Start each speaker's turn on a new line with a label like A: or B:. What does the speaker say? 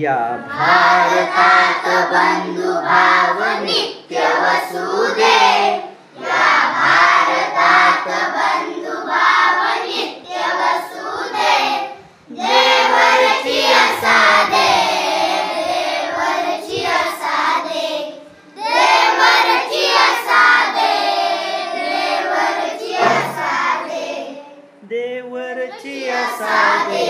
A: या भारतात बंधुभाव नित्य वसुदे, या भारतात बंधुभाव नित्य वसुदे, देवरची असादे, देवरची असादे, देवरची असादे, देवरची असादे, देवरची असादे,